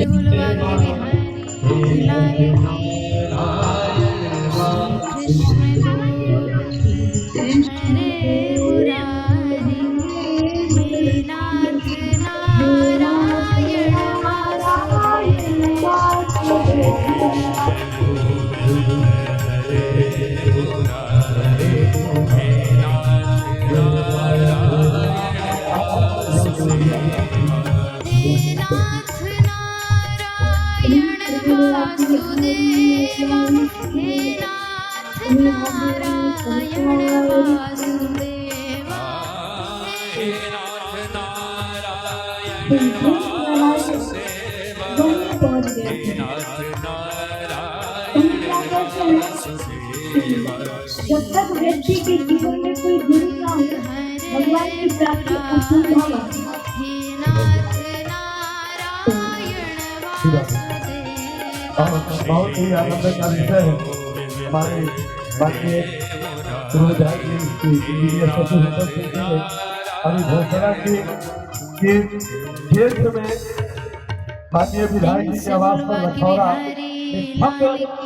हुलवा के बिहारी लाए कृष्ण गोपी हरे मुरारी हे नाथ नारायण वासुदेवा हे नाथ नारायण वासुदेवा हे नाथ नारायण वासुदेवा हे नाथ नारायण वासुदेवा। जब तक व्यक्ति के जीवन में कोई गुरु ना हो भगवान की प्राप्ति असंभव है। हे नाथ नारायण वासुदेवा। बहुत ही आनंद का विषय है। हमारे माननीय गुरुदास जी की जिंदगी अभी घोषणा की कि जेठ में माननीय विधायक जी के आवास पर लखौरा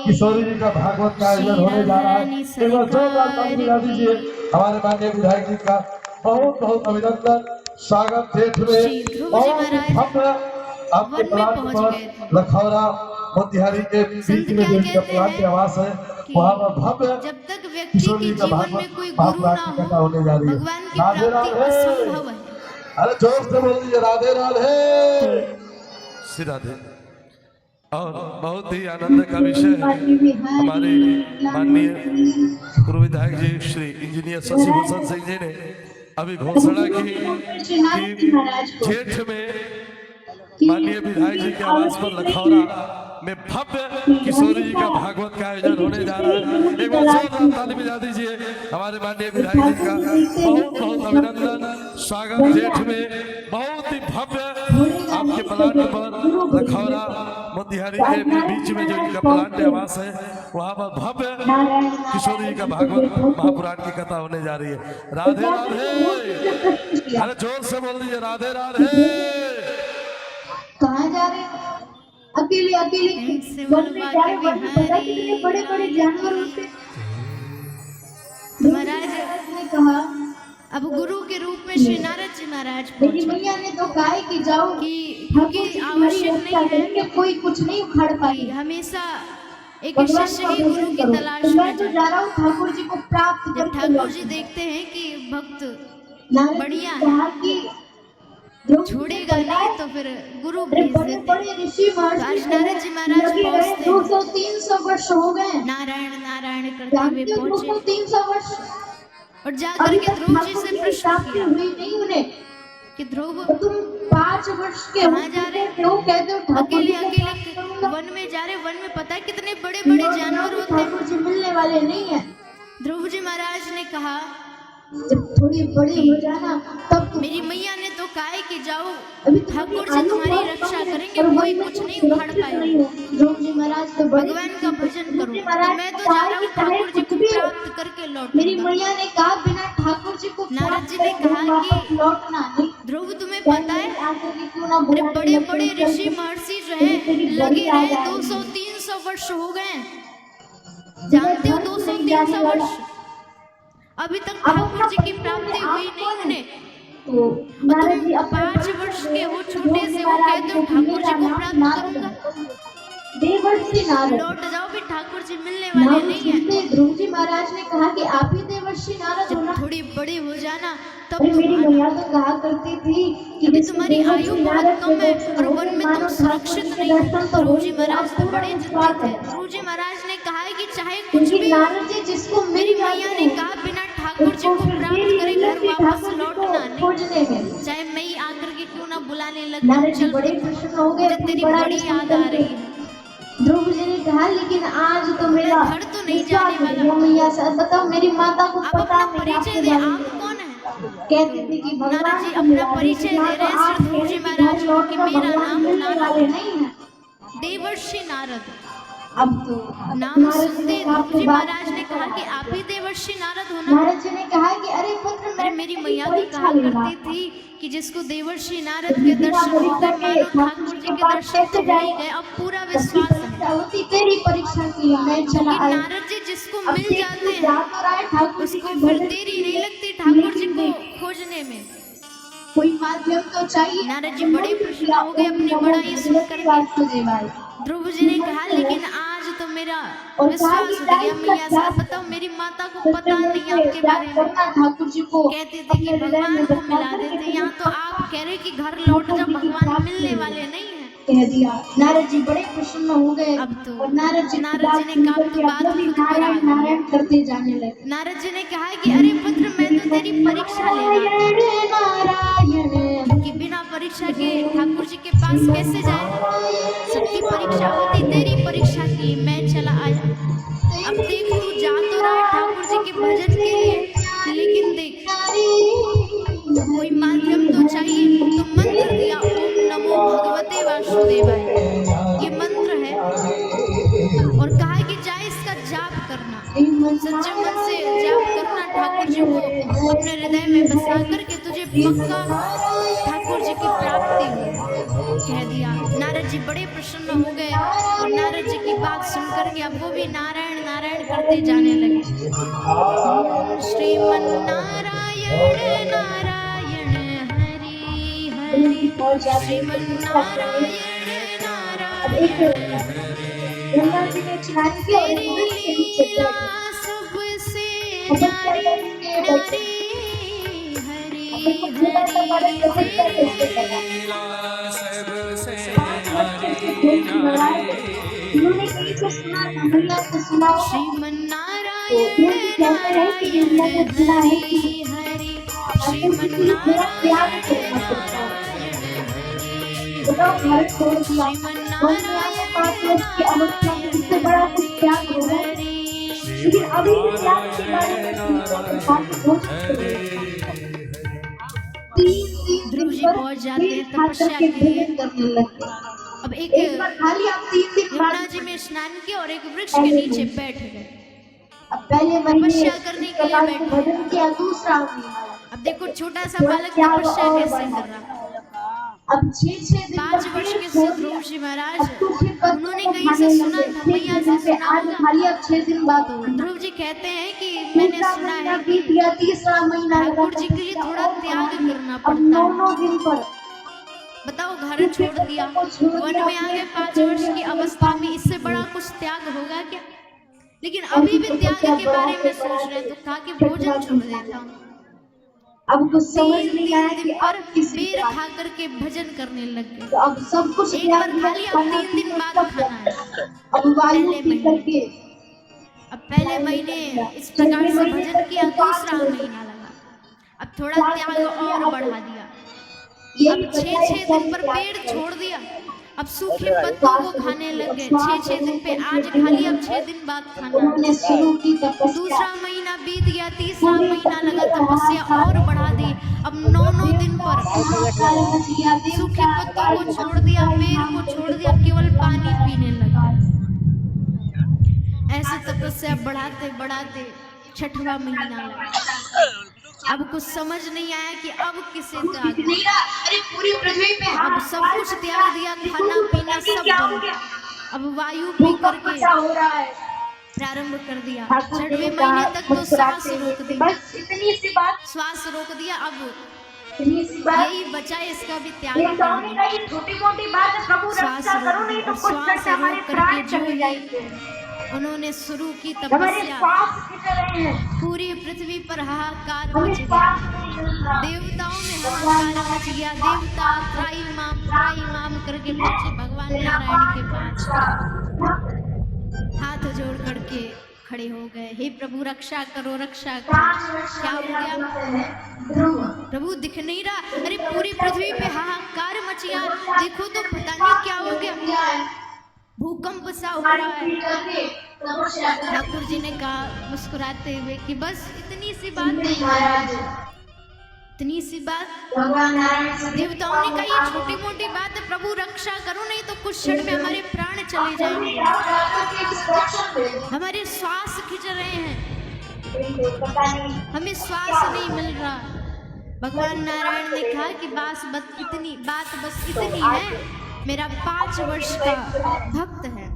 किशोरी जी का भागवत का आयोजन होने जा रहा है। एक बार जोरदार ताली बजा दीजिए हमारे माननीय विधायक जी का। बहुत बहुत अभिनंदन, स्वागत जेठ में। बहुत भव्य आपके प्लाट पर लखौरा मोतिहारी के बीच में जो इनका प्लाट के आवास है वहाँ पर भव्य जब तक व्यक्ति किशोरी के जी का जीवन में कोई भागवत गुरु ना की कथा होने जा हो रही है। भगवान की राधे प्राप्ति राधे। असंभव है। अरे जोर से बोल दीजिए राधे राधे। श्री राधे। और बहुत ही आनंद का विषय है। हमारे माननीय पूर्व विधायक जी श्री इंजीनियर शशि भूषण सिंह जी ने अभी घोषणा की कि जेठ में माननीय विधायक जी के आवास पर लखौरा में भव्य किशोरी जी का भागवत का आयोजन होने जा रहा है। एक बार जोरदार ताली बजा दीजिए हमारे माननीय विधायक जी का। बहुत बहुत अभिनंदन, स्वागत जेठ में। बहुत ही भव्य आपके प्लांट पर लखौरा मोतिहारी के बीच में जो इनका प्लांट आवास है वहाँ पर भव्य किशोरी जी का भागवत महापुराण की कथा होने जा रही है। राधे राधे। अरे जोर से बोल दीजिए राधे राधे। कहाँ जा रहे हैं? अकेले अकेले वन में जा रहे, वन में पता कितने बड़े बड़े जानवर होते। महाराज ने कहा अब गुरु के रूप में श्री नारद जी महाराज मेरी पहुंचे मैया ने तो कहा कि जाओ क्योंकि आवश्यक नहीं है कि कोई कुछ नहीं उखाड़ कि पाई। हमेशा एक शिष्य ही गुरु की तलाश मैं में तो जाए। जा रहा हूँ ठाकुर जी को प्राप्त जब करके ठाकुर लौट। जी देखते हैं कि भक्त नारद जी बढ़िया ने कहा कि द्रौपदी छोड़ेगा नहीं तो फिर गुरु अरे भेज बड़े देते बड़े ऋषि महर्षि आज नारद जी महाराज लगे रहे, पहुंचते 200-300 वर्ष हो गए। नारायण नारायण करते हुए जानते हो पहुंचे 200-300 वर्ष और जाकर अभी के तक ध्रुव जी ठाकुर से जी की प्रश्न प्राप्ति किया हुई नहीं उन्हें। कि ध्रुव तो तुम 5 वर्ष के कहाँ जा रहे हैं? हो कहते हो ठाकुर अकेले जी को प्राप्त अकेले करूंगा। वन में जा रहे, वन में पता है कितने बड़े बड़े जानवर होते हैं। ठाकुर जी मिलने वाले नहीं है। ध्रुव जी महाराज ने कहा जब थोड़ी बड़ी हो जाना तब तुम मेरी मैया ने तो कहा है कि जाओ अभी ठाकुर जी तुम्हारी रक्षा करेंगे, कोई कुछ नहीं उखाड़ पाएगा। ध्रुव जी महाराज तो बड़े भगवान का भजन करो। जी तो महाराज मैं तो कहा जा रहा कि हूँ ठाकुर जी को कुछ भी हो। प्राप्त करके मेरी लौटूंगा। मैया ने कहा बिना ठाकुर जी को नारद प्राप्त जी ने करे कहा वापस कि लौटना नहीं। ध्रुव तुम्हें पता है आगे की क्यों ना अरे बुलाने बड़े लगे, बड़े चल ऋषि के महर्षि जो है लगे रहे 200-300 वर्ष हो गए। जानते हो 200-300 वर्ष अभी तक ठाकुर जी की प्राप्ति हुई नहीं उन्हें। तो नारद जी तुम 5 वर्ष के हो छोटे से वो कहते हो ठाकुर जी को प्राप्त करूंगा। देवर्षि नारद लौट जाओ भी ठाकुर जी मिलने वाले नहीं है। ध्रुव जी महाराज ने कहा कि आप ही देवर्षि नारद जब होना। थोड़ी बड़ी हो जाना तब अरे तुम मेरी आना। मैया तो कहा करती थी कि अभी जैसे तुम्हारी देवर्षि आयु बहुत नारद कम है के और दर्शन वन में मानो तुम ठाकुर सुरक्षित जी के नहीं हो। दर्शन तो ध्रुव हो जी ही, महाराज अब तो पूरा बड़े विश्वास जिद्दी थे। है। ध्रुव जी महाराज ने कहा है कि चाहे कुछ क्योंकि भी हो, नारद जी जिसको मेरी मिल मैया जाते ने हैं कहा बिना ठाकुर जी को उसको फिर प्राप्त देरी करे नहीं घर लगती वापस ठाकुर जी लौटना को नहीं। खोजने में। चाहे मैं ही आकर के क्यों ना बुलाने लग नारद जी चल बड़े प्रसन्न हो गए, मुझे तेरी बड़ा बड़ी ही याद आ संकल्प रही है। ध्रुव जी ने कहा लेकिन आज तो मेरा घर तो नहीं विश्वास जाने है, वाला। मैया से बताओ मेरी माता को आप पता अपना नहीं परिचय आपके दे, बारे आप में। कौन है? कहती थी कि नारद भगवान जी को अपना मिला परिचय दीजिए, दे रहे हैं आप श्री ध्रुव कह जी रहे महाराज कि को कि घर मेरा लौटना नाम भगवान मिलने नारद वाले नहीं है। देवर्षि नारद। अब तो नाम सुनते ध्रुव जी महाराज ने कहा कि आप ही देवर्षि नारद हो ना। नारद जी ने कहा कि अरे पुत्र अरे मैं मेरी तेरी मैया तो परीक्षा कहा लूंगा। करती थी कि जिसको देवर्षि नारद के दर्शन हो गए मानो ठाकुर जी के दर्शन तो हो ही गए। अब पूरा विश्वास है होती तेरी परीक्षा के लिए मैं कि चला आया। नारद जी जिसको अब मिल देख जाते तू हैं जा तो रहा है ठाकुर जी उसको के फिर भजन देरी के नहीं लिए, लगती ठाकुर जी लेकिन को देख, खोजने में। कोई माध्यम तो चाहिए। नारद जी बड़े प्रसन्न हो गए अपनी बड़ाई सुनकर के। ध्रुव जी ने कहा लेकिन आज तो मेरा विश्वास उठ गया मैया साहब, बताओ मेरी माता को पता नहीं आपके बारे में। ठाकुर जी को कहती थी कि भगवान को मिला देते, यहाँ तो आप कह रहे कि घर लौट जा, भगवान मिलने वाले नहीं है। कह दिया। नारद जी बड़े प्रसन्न हो गए। अब तो और नारद जी ने कहा तो बात खुद पर आ नारायण गई। नारायण करते जाने लगे। नारद जी ने कहा कि अरे पुत्र मैं तो तेरी परीक्षा लेना नारायण कि बिना परीक्षा के ठाकुर जी के पास कैसे जाए। सबकी परीक्षा होती, तेरी परीक्षा की मैं चला आया। अब देख तू जा तो रहा है ठाकुर जी के भजन के लिए, लेकिन देख कोई माध्यम तो चाहिए। तो मंत्र दिया ओम नमो भगवते वासुदेवाय, ये मंत्र है। और कहा कि जाए इसका जाप करना, सच्चे मन से जाप करना, ठाकुर जी को अपने हृदय में बसा करके तुझे पक्का ठाकुर जी की प्राप्ति हो। कह दिया। नारद जी बड़े प्रसन्न हो गए और नारद जी की बात सुनकर के अब वो भी नारायण नारायण करते जाने लगे। श्रीमन नारायण नारायण हरि हरि, श्रीमन नारायण नारायण गंगा जी ने स्नान किया और तेरी वृक्ष के नीचे लीला बैठ सबसे गए। न्यारी न्यारी हरि हरि उन्होंने कहीं से सुना था, मैया को सुना होगा। श्रीमन तो फिर भी नारायण कहते हैं कि मैंने सुना है कि हरि ठाकुर जी श्रीमन को पूरा त्याग करना पड़ता है। बताओ घर छोड़ दिया, और यहाँ से 5 वर्ष की अवस्था में इससे बड़ा कुछ त्याग होगा। लेकिन अभी भी त्याग के बारे में ध्रुव जी पहुंच जाते हैं तपस्या के लिए। करने लगते। अब एक बार एक खाली आप 3 दिन यमुना बाद जी में स्नान किया और एक वृक्ष के नीचे बैठ गए। अब पहले महीने तपस्या करने के लिए बैठे। भजन किया, दूसरा महीना अब देखो छोटा सा बालक तपस्या कैसे कर रहा। अब 6 दिन 5 वर्ष के ध्रुव जी महाराज उन्होंने कहीं से सुना था, मैया से सुना आज होगा। खाली अब 6 दिन बाद तो ध्रुव जी कहते हैं कि मैंने सुना है कि बीत गया, तीसरा महीना ठाकुर जी के लिए थोड़ा त्याग करना अब पड़ता है। 9 दिन पर बताओ घर छोड़ दिया, वन में आ गए 5 वर्ष की अवस्था में, इससे बड़ा कुछ त्याग होगा क्या। लेकिन अभी भी त्याग के बारे में सोच रहे तो कहा कि भोजन छोड़ देता हूँ। अब कुछ समझ नहीं आया 3 कि दिन पर अब किस बेर खा करके भजन करने लग गए। तो अब सब कुछ एक बार खा लिया, अब 3 दिन बाद खाना है। अब वायु पहले पी महीने। करके अब पहले महीने इस प्रकार से भजन किया, दूसरा महीना लगा। अब थोड़ा त्याग और बढ़ा दिया। अब 6 दिन पर पेड़ छोड़ दिया, अब सूखे पत्तों को खाने लग गए। 6 दिन पे आज खा लिया, अब 6 दिन बाद खाना। उन्होंने शुरू की तपस्या। दूसरा महीना बीत गया, तीसरा महीना लगा, तपस्या और बढ़ा दी। अब 9 दिन पर सूखे पत्तों को छोड़ दिया, पेड़ को छोड़ दिया, केवल पानी पीने लगा। ऐसे तपस्या बढ़ाते बढ़ाते 6वां महीना लगा। अब कुछ समझ नहीं आया कि अब किसे त्याग। अरे पूरी पृथ्वी पे अब सब कुछ त्याग दिया, खाना पीना सब बंद। अब वायु पी करके हो रहा है। प्रारंभ कर दिया। ठाकुर जी 6वें ने महीने तक तो मुस्कुराते श्वास रोक दी, बस इतनी सी बात, श्वास रोक दिया। अब इतनी सी बात। यही बचा, इसका भी त्याग ये कर गाँव में दिया। कहीं छोटी-मोटी बात है, प्रभु श्वास रक्षा करो, रोक नहीं दी तो और कुछ श्वास करके हमारे रोक प्राण करके जो चले ही जाएंगे। उन्होंने शुरू की हमारे तपस्या, श्वास खिंच रहे हैं, पूरी पृथ्वी पर हाहाकार हमें मच गया। श्वास नहीं मिल रहा। देवताओं में हाहाकार मच गया। देवता त्राई माम करके पहुंचे भगवान नारायण के पास, हाथ जोड़ करके खड़े हो गए। हे प्रभु रक्षा करो, रक्षा करो। क्या हो गया प्रभु, दिख नहीं रहा। अरे पूरी पृथ्वी पे हाहाकार मच गया, देखो तो पता नहीं क्या हो गया, भूकंप सा हो रहा है। ठाकुर जी ने कहा मुस्कुराते हुए कि बस इतनी सी बात नहीं, इतनी सी बात भगवान नारायण से देवताओं ने कहा ये छोटी मोटी बात है, प्रभु रक्षा करो नहीं तो कुछ क्षण में हमारे प्राण चले जाएंगे, हमारे श्वास खिंच रहे हैं, पता नहीं हमें श्वास नहीं मिल रहा। भगवान नारायण ने कहा कि बात बस इतनी है, मेरा 5 वर्ष का भक्त है,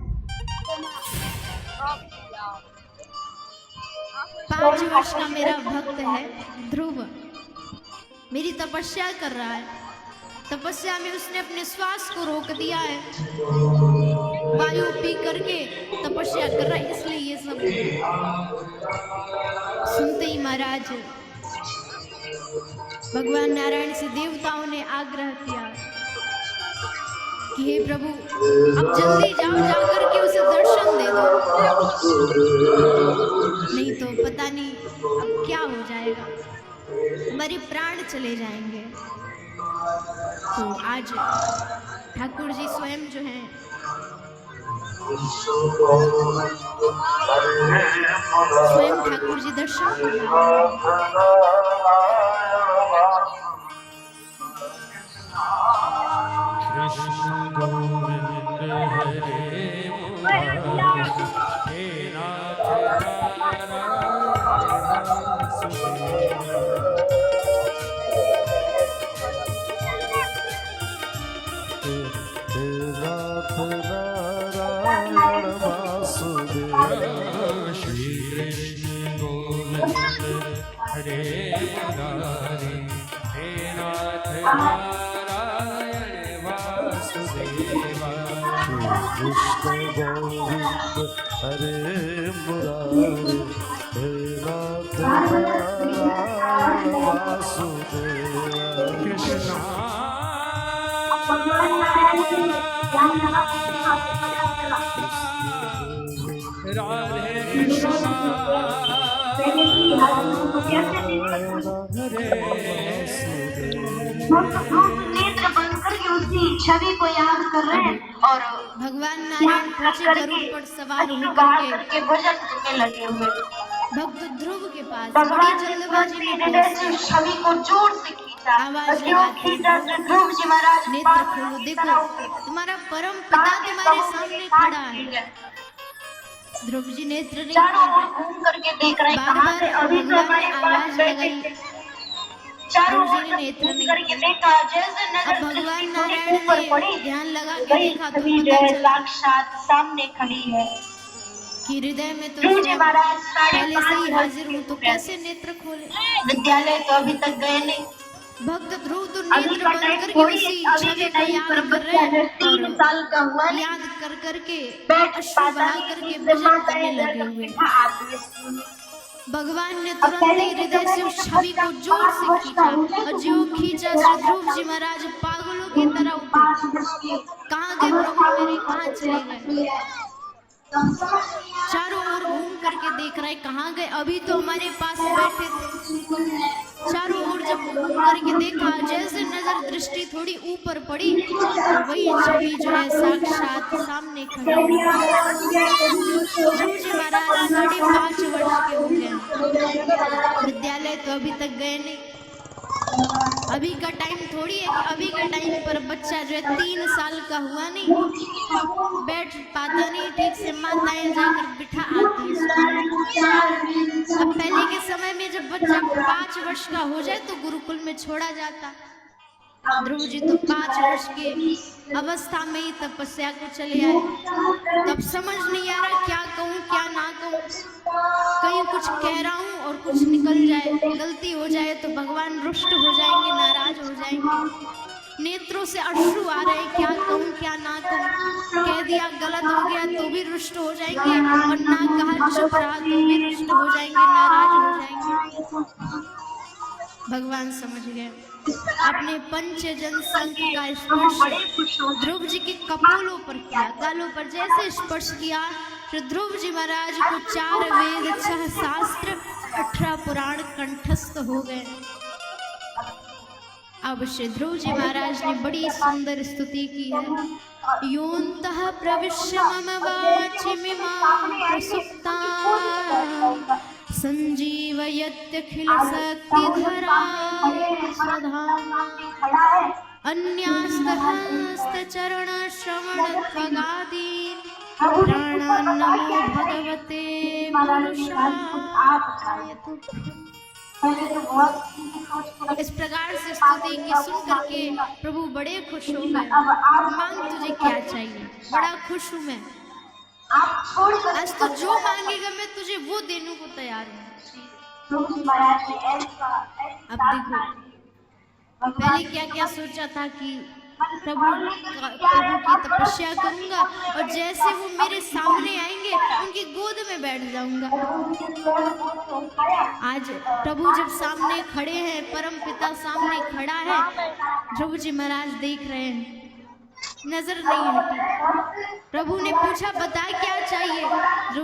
5 वर्ष का मेरा भक्त है ध्रुव, मेरी तपस्या कर रहा है, तपस्या में उसने अपने श्वास को रोक दिया है, वायु पी करके तपस्या कर रहा है, इसलिए ये सब सुनते ही महाराज भगवान नारायण से देवताओं ने आग्रह किया कि हे प्रभु अब जल्दी जा करके उसे दर्शन दे दो, नहीं तो पता नहीं अब क्या हो जाएगा, हमारे प्राण चले जाएंगे। तो आज ठाकुर जी स्वयं जो हैं स्वयं ठाकुर जी दर्शन को जा कृष्ण गोविंद हरे मुरारी, हे नाथ नारायण सुदेवा। श्री कृष्ण गोविंद हरे मुरारी, हे नाथ नारायण वासुदेवा। कृष्ण गोविंद हरे मुरारी, हे नाथ नारायण वासुदेवा। कृष्ण राधे कृष्ण नेत्र बंद करके उसकी छवि को याद कर रहे हैं और भगवान नारायण पहुंचे गरुड़ पर सवार अश्रु होकर बहा के करके भजन करने लगे हुए। भक्त ध्रुव के पास बड़ी भगवान ने जल्दबाजी में हृदय से पहुंचे। उस छवि को जोर से खींचा आवाज और जो लगाते खींचा तो ध्रुव जी महाराज नेत्र पागल खोलो, की देखो तरह उठे। तुम्हारा परम पिता तुम्हारे सामने खड़ा है। ध्रुव जी नेत्र नहीं चारों खोल ओर रहे। घूम करके देख रहे बार कहाँ से बार अभी तो भगवान हमारे ने पास आवाज बैठे लगाई, थे। चारों ध्रुव ओर जी ने जब नेत्र घूम नहीं करके खोले। देखा जैसे अब नजर भगवान दृष्टि नारायण ऊपर ने पड़ी ध्यान लगा के वही देखा तो छवि जो पता है चला साक्षात सामने खड़ी है। कि हृदय में तो ध्रुव जी स्वयं महाराज पहले से ही 5.5 हाजिर हूँ, तो वर्ष के कैसे नेत्र खोले। विद्यालय तो अभी तक गए नहीं। भक्त ध्रुव तो अभी नेत्र का बंद टाइम करके थोड़ी उसी है, अभी छवि के को टाइम याद पर कर बच्चा रहे जो हैं 3 और साल का हुआ नहीं याद कर करके बैठ अश्रु पाता बहा नहीं, करके इससे भजन माता करने है लगे जब हुए। बिठा आती है स्कूल में। भगवान ने अब तुरंत पहले ही के हृदय से समय उस में छवि को बच्चा जोर से 5 वर्ष का खींचा हो जाए और तो जो गुरुकुल खींचा में श्री चला ध्रुव जाता जी है। महाराज पागलों की तरह उठे। 5 वर्ष के कहाँ गए प्रभु मेरे, कहाँ चले गए। समझ चारों ओर घूम करके देख रहे कहाँ गए, अभी तो हमारे पास बैठे थे। चारों ओर जब घूम करके देखा जैसे नजर दृष्टि थोड़ी ऊपर पड़ी तो वही छवि जो है साक्षात सामने खड़ी है। ध्रुव जी महाराज 5.5 वर्ष के हो गए, विद्यालय तो अभी तक गए नहीं। अभी का टाइम थोड़ी है कि अभी के टाइम पर बच्चा जो है 3 साल का हुआ नहीं, बैठ पाता नहीं ठीक से, माताएं जाकर बिठा आती है स्कूल में। अब पहले के समय में जब बच्चा 5 वर्ष का हो जाए तो गुरुकुल में छोड़ा जाता। ध्रुव जी तो 5 वर्ष की अवस्था में ही तपस्या को चले आए। तब समझ नहीं आ रहा क्या कहूँ क्या ना कहूँ, कहीं कुछ कह रहा हूँ और कुछ निकल जाए, गलती हो जाए तो भगवान रुष्ट हो जाएंगे, नाराज हो जाएंगे। नेत्रों से अश्रु आ रहे, क्या कहूँ क्या ना कहूँ, कह दिया गलत हो गया तो भी रुष्ट हो जाएंगे और ना कहा चुप रहा तो भी रुष्ट हो जाएंगे, नाराज हो जाएंगे। भगवान समझ गए। अपने पंचजन संख का स्पर्श ध्रुव जी के कपोलों पर किया, गालों पर जैसे स्पर्श किया तो ध्रुव जी महाराज को 4 वेद 6 शास्त्र 18 पुराण कंठस्थ हो गए। अब श्री ध्रुव जी महाराज ने बड़ी सुंदर स्तुति की है। योऽन्तः प्रविश्य मम वाचिमिमां प्रसुप्तां संजीवयत्यखिल शक्तिधरा स्वधाम अन्यास्तहस्तचरण श्रवण खगादि प्राणान् नमो भगवते पुरुषाय तुभ्यम्। इस प्रकार से स्तुति की सुन करके प्रभु बड़े खुश हो गए। मांग तुझे क्या चाहिए, बड़ा खुश हूँ मैं, आज तो जो मांगेगा मैं तुझे वो देने को तैयार हूँ। अब देखो पहले क्या क्या सोचा था कि प्रभु की तपस्या करूंगा और जैसे वो मेरे सामने आएंगे उनकी गोद में बैठ जाऊंगा। आज प्रभु जब सामने खड़े हैं, परम पिता सामने खड़ा है, प्रभु जी महाराज देख रहे हैं, नजर नहीं हटी। प्रभु ने पूछा बता क्या चाहिए, प्रभु जी